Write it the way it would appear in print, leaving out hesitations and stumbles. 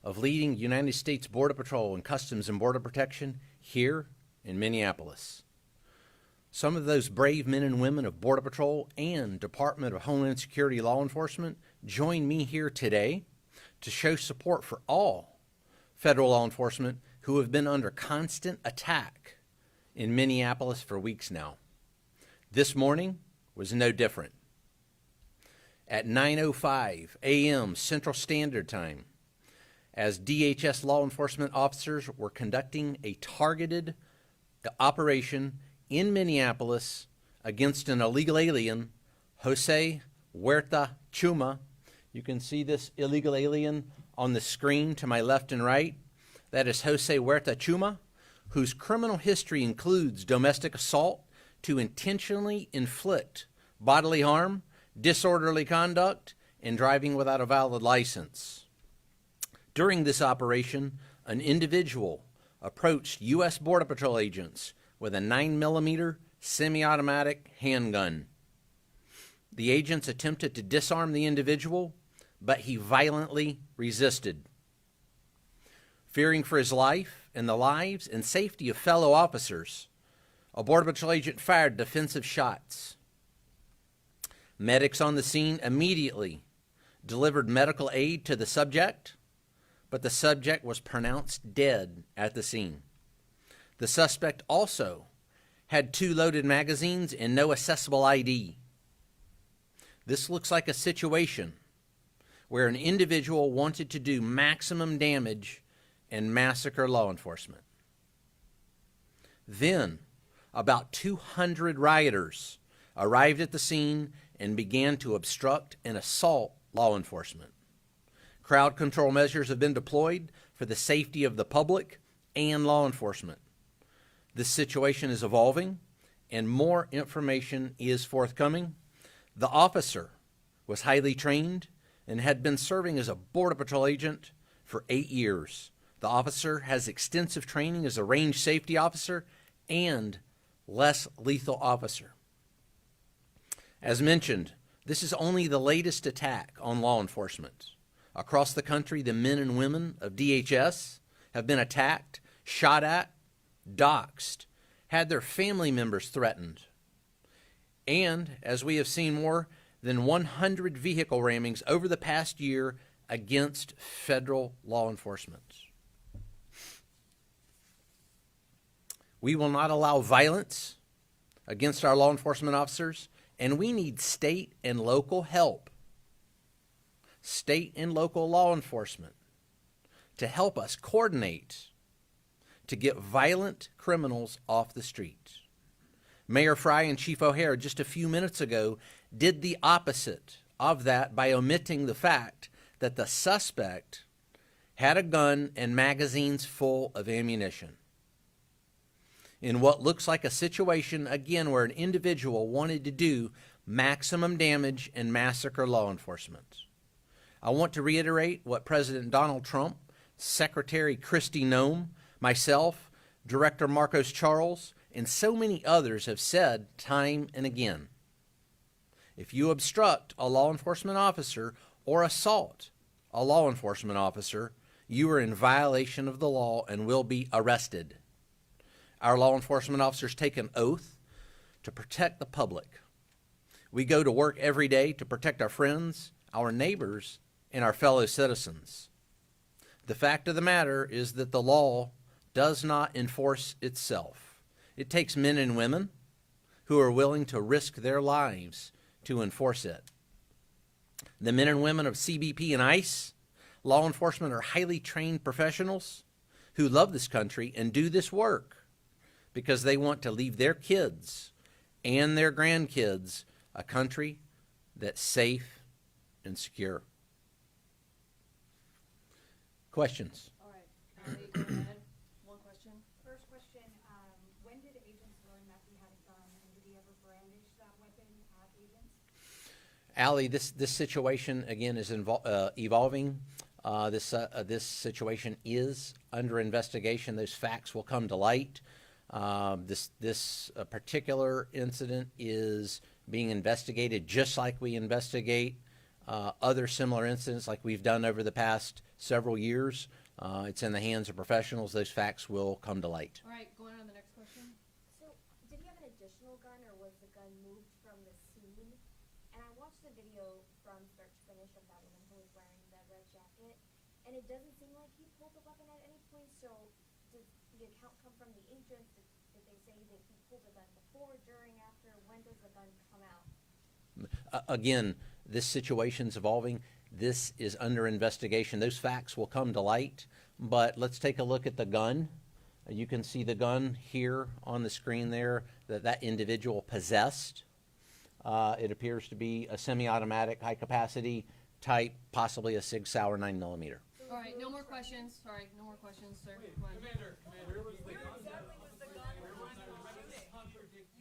of leading United States Border Patrol and Customs and Border Protection here in Minneapolis. Some of those brave men and women of Border Patrol and Department of Homeland Security law enforcement join me here today to show support for all federal law enforcement who have been under constant attack in Minneapolis for weeks now. This morning was no different. At 9:05 a.m. Central Standard Time, as DHS law enforcement officers were conducting a targeted operation in Minneapolis against an illegal alien, Jose Huerta Chuma. You can see this illegal alien on the screen to my left and right. That is Jose Huerta Chuma, whose criminal history includes domestic assault to intentionally inflict bodily harm, disorderly conduct, and driving without a valid license. During this operation, an individual approached U.S. Border Patrol agents with a 9mm semi-automatic handgun. The agents attempted to disarm the individual, but he violently resisted. Fearing for his life and the lives and safety of fellow officers, a Border Patrol agent fired defensive shots. Medics on the scene immediately delivered medical aid to the subject, but the subject was pronounced dead at the scene. The suspect also had 2 loaded magazines and no accessible ID. This looks like a situation where an individual wanted to do maximum damage and massacre law enforcement. Then, about 200 rioters arrived at the scene and began to obstruct and assault law enforcement. Crowd control measures have been deployed for the safety of the public and law enforcement. This situation is evolving, and more information is forthcoming. The officer was highly trained and had been serving as a Border Patrol agent for 8 years. The officer has extensive training as a range safety officer and less lethal officer. As mentioned, this is only the latest attack on law enforcement. Across the country, the men and women of DHS have been attacked, shot at, doxxed, had their family members threatened. And, as we have seen, more than 100 vehicle rammings over the past year against federal law enforcement. We will not allow violence against our law enforcement officers, and we need state and local help, state and local law enforcement, to help us coordinate to get violent criminals off the street. Mayor Fry and Chief O'Hare just a few minutes ago did the opposite of that by omitting the fact that the suspect had a gun and magazines full of ammunition. In what looks like a situation, again, where an individual wanted to do maximum damage and massacre law enforcement. I want to reiterate what President Donald Trump, Secretary Kristi Noem, myself, Director Marcos Charles, and so many others have said time and again. If you obstruct a law enforcement officer or assault a law enforcement officer, you are in violation of the law and will be arrested. Our law enforcement officers take an oath to protect the public. We go to work every day to protect our friends, our neighbors, and our fellow citizens. The fact of the matter is that the law does not enforce itself. It takes men and women who are willing to risk their lives to enforce it. The men and women of CBP and ICE, law enforcement, are highly trained professionals who love this country and do this work because they want to leave their kids and their grandkids a country that's safe and secure. Questions? All right, Allie, go ahead. One question. First question, when did agents learn that he had a gun, and did he ever brandish that weapon at agents? Allie, this situation, again, is evolving. This situation is under investigation. Those facts will come to light. This particular incident is being investigated just like we investigate other similar incidents like we've done over the past several years. It's in the hands of professionals. Those facts will come to light. All right, going on to the next question. So, did he have an additional gun, or was the gun moved from the scene? And I watched the video from start to finish of that woman who was wearing the red jacket, and it doesn't seem like he pulled the weapon at any point. So, does the account come from the agents? Did they say that he pulled the gun before, during, after? When does the gun come out? Again, this situation's evolving. This is under investigation. Those facts will come to light, but let's take a look at the gun. You can see the gun here on the screen there that individual possessed. It appears to be a semi-automatic, high-capacity type, possibly a Sig Sauer 9mm. All right, no more questions. Sorry, no more questions, sir. Wait, Come on. Commander, Where exactly was the gun? this contradicts